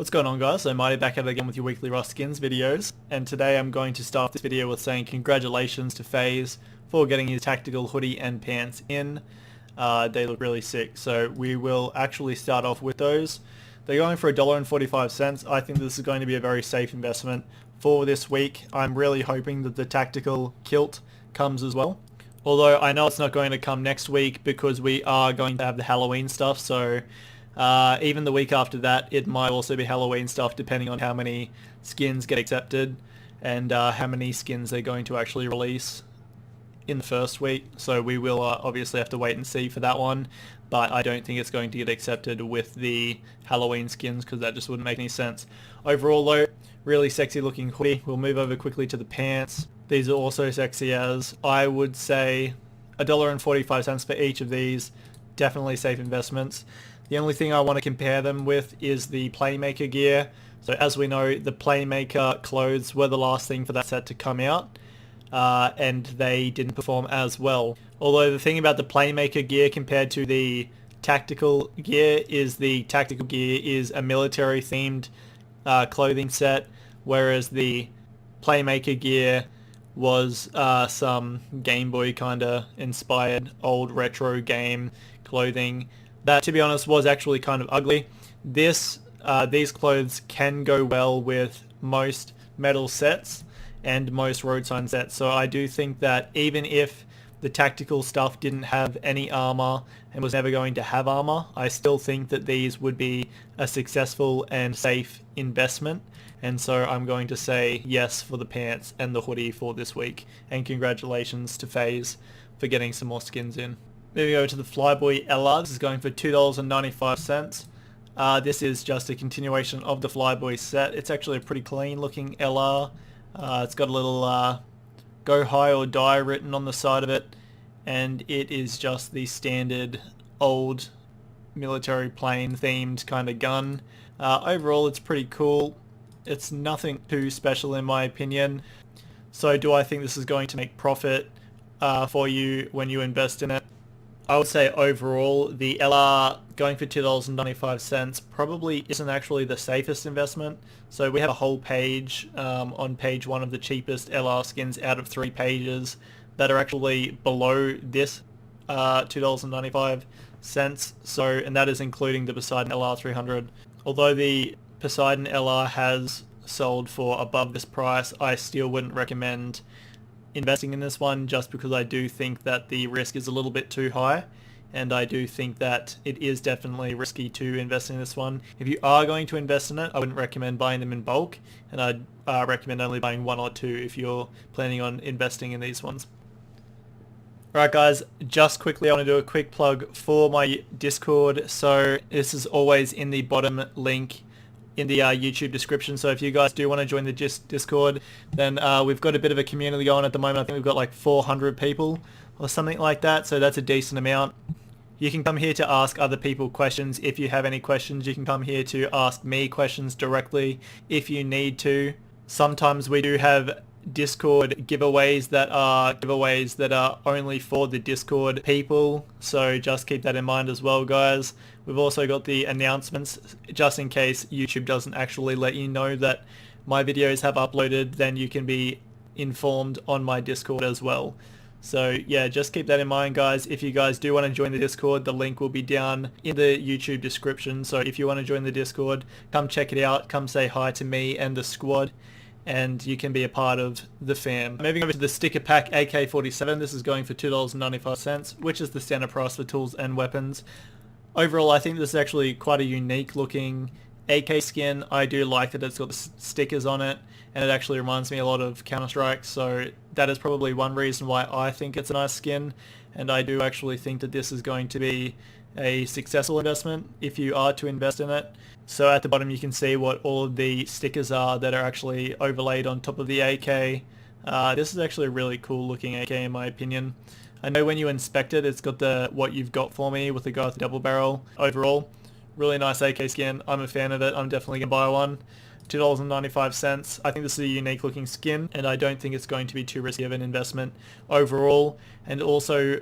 What's going on, guys? So Mighty back at it again with your weekly Rust Skins videos, and today I'm going to start this video with saying congratulations to FaZe for getting his tactical hoodie and pants in. They look really sick, so we will actually start off with those. They're going for $1.45. I think this is going to be a very safe investment for this week. I'm really hoping that the tactical kilt comes as well. Although I know it's not going to come next week because we are going to have the Halloween stuff, so even the week after that it might also be Halloween stuff depending on how many skins get accepted and how many skins they're going to actually release in the first week. So we will obviously have to wait and see for that one, but I don't think it's going to get accepted with the Halloween skins because that just wouldn't make any sense. Overall though, really sexy looking hoodie. We'll move over quickly to the pants. These are also sexy as. I would say $1.45 for each of these. Definitely safe investments. The only thing I want to compare them with is the Playmaker gear. So as we know, the Playmaker clothes were the last thing for that set to come out, and they didn't perform as well. Although the thing about the Playmaker gear compared to the tactical gear is the tactical gear is a military themed clothing set, whereas the Playmaker gear was some Game Boy kind of inspired old retro game clothing that, to be honest, was actually kind of ugly. These clothes can go well with most metal sets and most road sign sets, so I do think that even if the tactical stuff didn't have any armor and was never going to have armor, I still think that these would be a successful and safe investment, and so I'm going to say yes for the pants and the hoodie for this week, and congratulations to FaZe for getting some more skins in. Moving over to the Flyboy LR, this is going for $2.95. This is just a continuation of the Flyboy set. It's actually a pretty clean looking LR. It's got a little go high or die written on the side of it, and it is just the standard old military plane themed kind of gun. Overall it's pretty cool. It's nothing too special in my opinion. So do I think this is going to make profit for you when you invest in it? I would say overall the LR going for $2.95 probably isn't actually the safest investment. So we have a whole page on page 1 of the cheapest LR skins out of 3 pages that are actually below this $2.95. So, and that is including the Poseidon LR 300. Although the Poseidon LR has sold for above this price, I still wouldn't recommend investing in this one just because I do think that the risk is a little bit too high, and I do think that it is definitely risky to invest in this one. If you are going to invest in it, I wouldn't recommend buying them in bulk, and I'd recommend only buying 1 or 2 if you're planning on investing in these ones. Alright guys, just quickly I want to do a quick plug for my Discord. So this is always in the bottom link in the YouTube description, so if you guys do want to join the Discord, then we've got a bit of a community going at the moment. I think we've got like 400 people or something like that, so that's a decent amount. You can come here to ask other people questions if you have any questions. You can come here to ask me questions directly if you need to. Sometimes we do have Discord giveaways that are only for the Discord people, so just keep that in mind as well, guys. We've also got the announcements just in case YouTube doesn't actually let you know that my videos have uploaded, then you can be informed on my Discord as well. So yeah, just keep that in mind, guys. If you guys do want to join the Discord, the link will be down in the YouTube description, so if you want to join the Discord, come check it out, come say hi to me and the squad, and you can be a part of the fam. Moving over to the sticker pack AK-47, this is going for $2.95, which is the standard price for tools and weapons. Overall, I think this is actually quite a unique looking AK skin. I do like that it's got the stickers on it, and it actually reminds me a lot of Counter-Strike, so that is probably one reason why I think it's a nice skin, and I do actually think that this is going to be a successful investment if you are to invest in it. So at the bottom you can see what all of the stickers are that are actually overlaid on top of the AK. This is actually a really cool looking AK in my opinion. I know when you inspect it, it's got the what you've got for me with the guy with the double barrel. Overall, really nice AK skin. I'm a fan of it. I'm definitely going to buy one. $2.95. I think this is a unique looking skin, and I don't think it's going to be too risky of an investment overall. And also,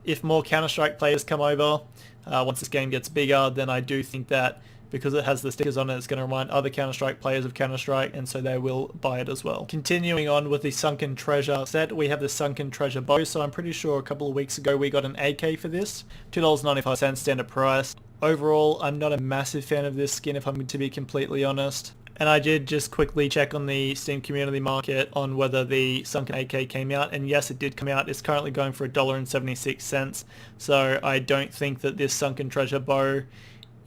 if more Counter-Strike players come over, once this game gets bigger, then I do think that because it has the stickers on it, it's going to remind other Counter-Strike players of Counter-Strike, and so they will buy it as well. Continuing on with the Sunken Treasure set, we have the Sunken Treasure bow. So I'm pretty sure a couple of weeks ago we got an AK for this, $2.95 standard price. Overall, I'm not a massive fan of this skin if I'm to be completely honest. And I did just quickly check on the Steam community market on whether the Sunken AK came out, and yes, it did come out. It's currently going for $1.76, so I don't think that this Sunken Treasure bow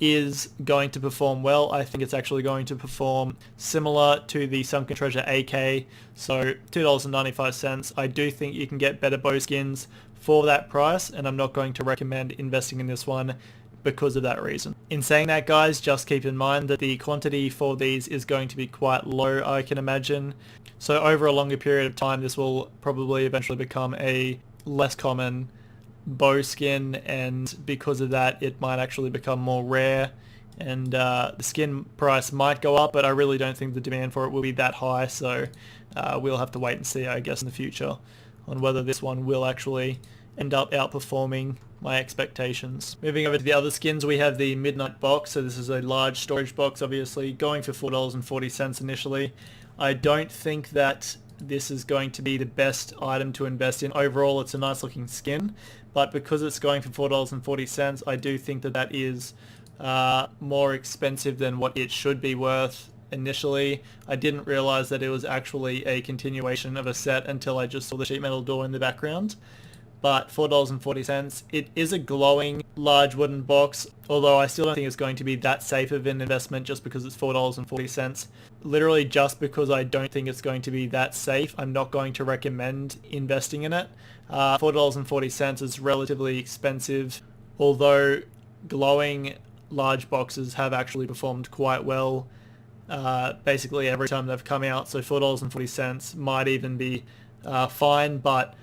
is going to perform well. I think it's actually going to perform similar to the Sunken Treasure AK, so $2.95. I do think you can get better bow skins for that price, and I'm not going to recommend investing in this one because of that reason. In saying that, guys, just keep in mind that the quantity for these is going to be quite low, I can imagine. So over a longer period of time, this will probably eventually become a less common bow skin, and because of that, it might actually become more rare, and the skin price might go up, but I really don't think the demand for it will be that high, so we'll have to wait and see, I guess, in the future on whether this one will actually end up outperforming my expectations. Moving over to the other skins, we have the Midnight Box. So this is a large storage box, obviously, going for $4.40 initially. I don't think that this is going to be the best item to invest in. Overall, it's a nice looking skin, but because it's going for $4.40, I do think that that is more expensive than what it should be worth. Initially, I didn't realize that it was actually a continuation of a set until I just saw the sheet metal door in the background. But $4.40, it is a glowing large wooden box, although I still don't think it's going to be that safe of an investment just because it's $4.40. Literally just because I don't think it's going to be that safe, I'm not going to recommend investing in it. $4.40 is relatively expensive, although glowing large boxes have actually performed quite well basically every time they've come out, so $4.40 might even be fine, but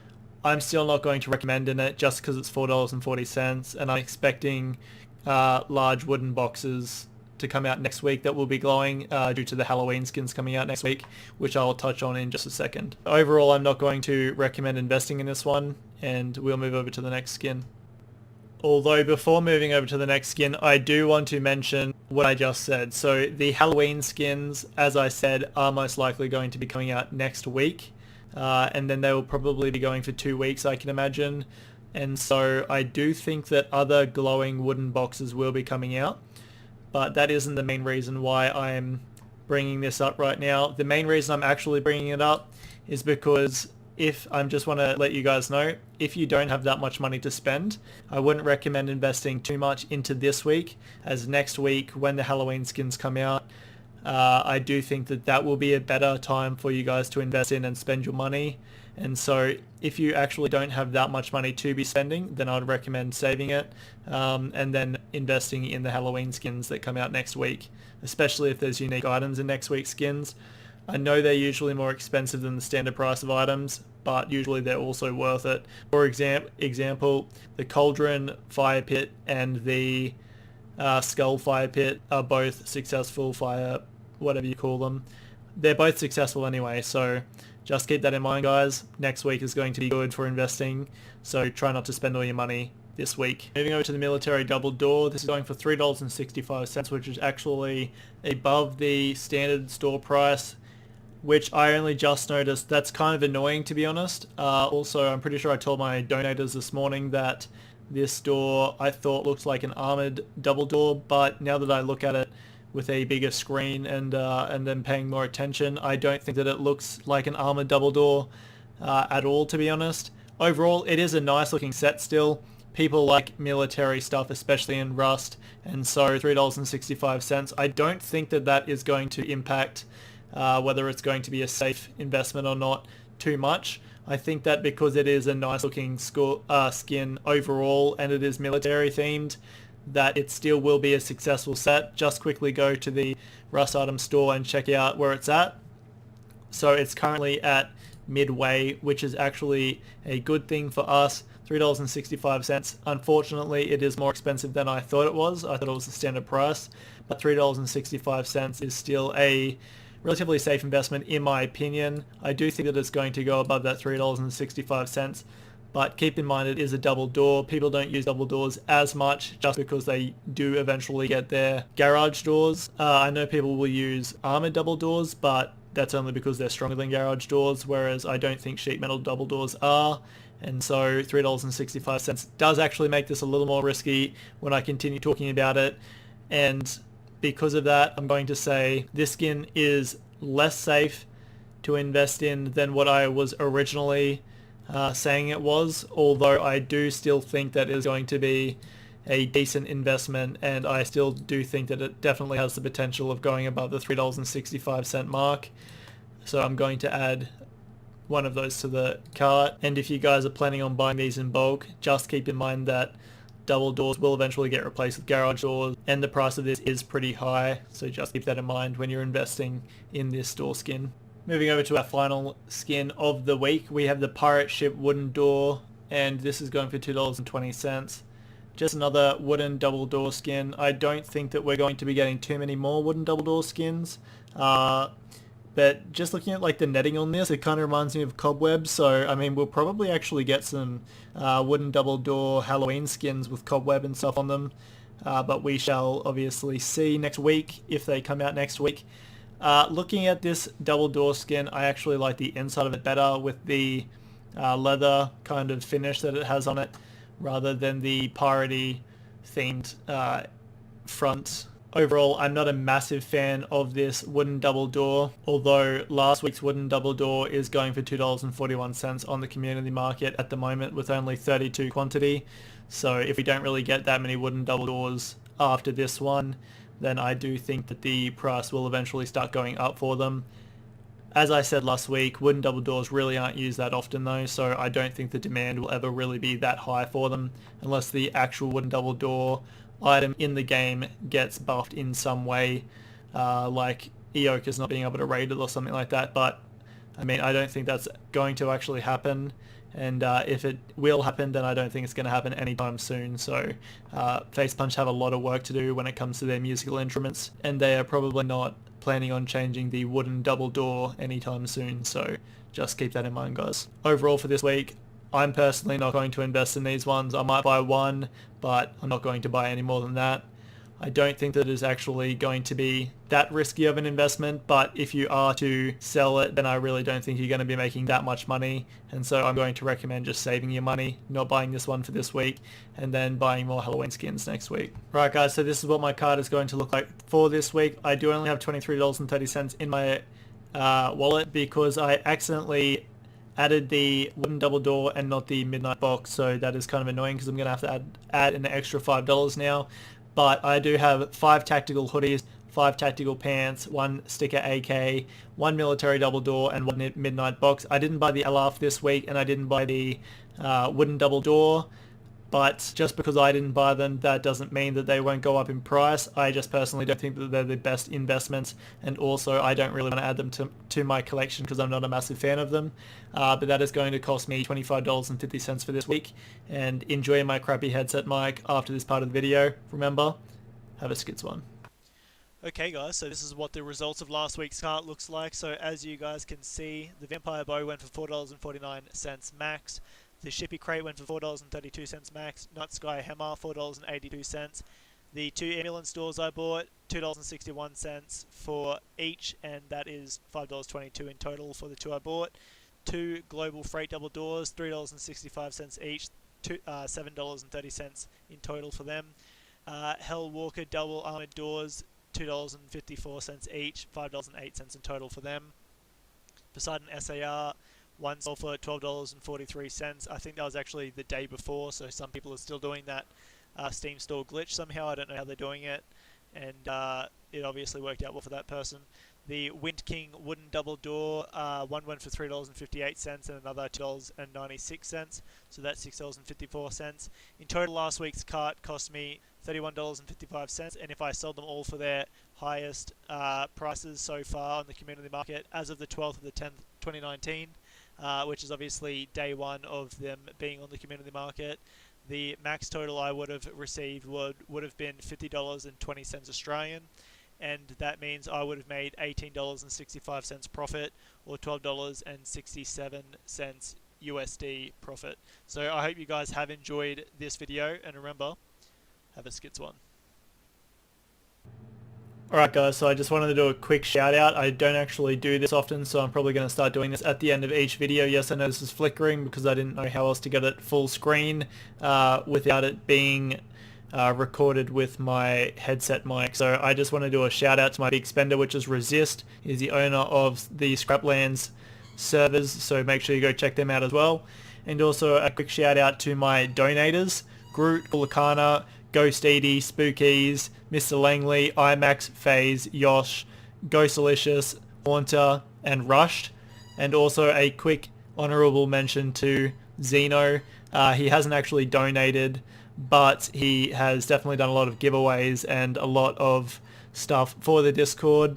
I'm still not going to recommend in it just because it's $4.40, and I'm expecting large wooden boxes to come out next week that will be glowing due to the Halloween skins coming out next week, which I'll touch on in just a second. Overall, I'm not going to recommend investing in this one, and we'll move over to the next skin. Although before moving over to the next skin, I do want to mention what I just said. So the Halloween skins, as I said, are most likely going to be coming out next week. And then they will probably be going for 2 weeks, I can imagine. And so I do think that other glowing wooden boxes will be coming out, but that isn't the main reason why I'm bringing this up right now. The main reason I'm actually bringing it up is because if I just want to let you guys know, if you don't have that much money to spend, I wouldn't recommend investing too much into this week, as next week when the Halloween skins come out, I do think that that will be a better time for you guys to invest in and spend your money. And so if you actually don't have that much money to be spending, then I would recommend saving it and then investing in the Halloween skins that come out next week, especially if there's unique items in next week's skins. I know they're usually more expensive than the standard price of items, but usually they're also worth it. For example, the Cauldron Fire Pit and the Skull Fire Pit are both successful fire, whatever you call them. They're both successful anyway, so just keep that in mind, guys. Next week is going to be good for investing, so try not to spend all your money this week. Moving over to the Military Double Door, this is going for $3.65, which is actually above the standard store price, which I only just noticed. That's kind of annoying, to be honest. Also, I'm pretty sure I told my donators this morning that this door I thought looked like an armored double door, but now that I look at it with a bigger screen and then paying more attention, I don't think that it looks like an armored double door at all, to be honest. Overall, it is a nice looking set still. People like military stuff, especially in Rust, and so $3.65. I don't think that that is going to impact whether it's going to be a safe investment or not too much. I think that because it is a nice looking skin overall and it is military themed, that it still will be a successful set. Just quickly go to the Rust item store and check out where it's at. So it's currently at midway, which is actually a good thing for us. $3.65. Unfortunately, it is more expensive than I thought it was. I thought it was the standard price, but $3.65 is still a relatively safe investment in my opinion. I do think that it's going to go above that $3.65, but keep in mind it is a double door. People don't use double doors as much just because they do eventually get their garage doors. I know people will use armored double doors, but that's only because they're stronger than garage doors, whereas I don't think sheet metal double doors are. And so $3.65 does actually make this a little more risky when I continue talking about it. And because of that, I'm going to say this skin is less safe to invest in than what I was originally saying it was, although I do still think that it is going to be a decent investment, and I still do think that it definitely has the potential of going above the $3.65 mark. So I'm going to add one of those to the cart. And if you guys are planning on buying these in bulk, just keep in mind that double doors will eventually get replaced with garage doors, and the price of this is pretty high, so just keep that in mind when you're investing in this store skin. Moving over to our final skin of the week, we have the pirate ship wooden door, and this is going for $2.20. Just another wooden double door skin. I don't think that we're going to be getting too many more wooden double door skins. But just looking at like the netting on this, it kind of reminds me of Cobweb. So I mean, we'll probably actually get some wooden double door Halloween skins with Cobweb and stuff on them. But we shall obviously see next week if they come out next week. Looking at this double door skin, I actually like the inside of it better with the leather kind of finish that it has on it, rather than the piratey themed front. Overall, I'm not a massive fan of this wooden double door, although last week's wooden double door is going for $2.41 on the community market at the moment with only 32 quantity. So if we don't really get that many wooden double doors after this one, then I do think that the price will eventually start going up for them. As I said last week, wooden double doors really aren't used that often though, so I don't think the demand will ever really be that high for them unless the actual wooden double door item in the game gets buffed in some way, like Eoka's not being able to raid it or something like that. But I mean, I don't think that's going to actually happen, and if it will happen, then I don't think it's going to happen anytime soon. So Face Punch have a lot of work to do when it comes to their musical instruments, and they are probably not planning on changing the wooden double door anytime soon, so just keep that in mind, guys. Overall for this week, I'm personally not going to invest in these ones. I might buy one, but I'm not going to buy any more than that. I don't think that is actually going to be that risky of an investment, but if you are to sell it, then I really don't think you're going to be making that much money, and so I'm going to recommend just saving your money, not buying this one for this week, and then buying more Halloween skins next week. Right guys, so this is what my card is going to look like for this week. I do only have $23.30 in my wallet because I accidentally added the wooden double door and not the midnight box, so that is kind of annoying because I'm going to have to add an extra $5 now. But I do have 5 tactical hoodies, 5 tactical pants, 1 sticker AK, 1 military double door, and 1 midnight box. I didn't buy the LRF this week, and I didn't buy the wooden double door, but just because I didn't buy them, that doesn't mean that they won't go up in price. I just personally don't think that they're the best investments, and also I don't really want to add them to my collection because I'm not a massive fan of them. But that is going to cost me $25.50 for this week, and enjoy my crappy headset mic after this part of the video. Remember, have a skits one. Okay guys, so this is what the results of last week's cart looks like. So as you guys can see, the Vampire Bow went for $4.49 max. The Shippy Crate went for $4.32 max. Nut Sky Hammer, $4.82. The 2 ambulance doors I bought, $2.61 for each, and that is $5.22 in total for the 2 I bought. 2 Global Freight double doors, $3.65 each, $7.30 in total for them. Hell Walker double armored doors, $2.54 each, $5.08 in total for them. Poseidon SAR, one sold for $12.43. I think that was actually the day before, so some people are still doing that Steam store glitch somehow. I don't know how they're doing it, and it obviously worked out well for that person. The Wind King wooden double door, one went for $3.58 and another $2.96, so that's $6.54. In total, last week's cart cost me $31.55, and if I sold them all for their highest prices so far on the community market as of the 12th of the 10th, 2019, which is obviously day 1 of them being on the community market, the max total I would have received would have been $50.20 Australian, and that means I would have made $18.65 profit, or $12.67 USD profit. So I hope you guys have enjoyed this video, and remember, have a skits one. Alright guys, so I just wanted to do a quick shout out. I don't actually do this often, so I'm probably going to start doing this at the end of each video. Yes, I know this is flickering because I didn't know how else to get it full screen without it being recorded with my headset mic. So I just want to do a shout out to my big spender, which is Resist. He's the owner of the Scraplands servers, so make sure you go check them out as well. And also a quick shout out to my donators, Groot, Bulakana, Ghost Edie, Spookies, Mr. Langley, IMAX, FaZe, Yosh, Ghostalicious, Haunter, and Rushed. And also a quick honourable mention to Zeno. He hasn't actually donated, but he has definitely done a lot of giveaways and a lot of stuff for the Discord.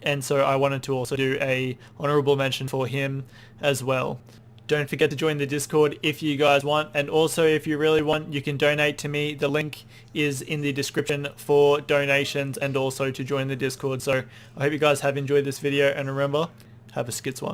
And so I wanted to also do a honourable mention for him as well. Don't forget to join the Discord if you guys want, and also if you really want, you can donate to me. The link is in the description for donations and also to join the Discord. So I hope you guys have enjoyed this video, and remember, have a skits one.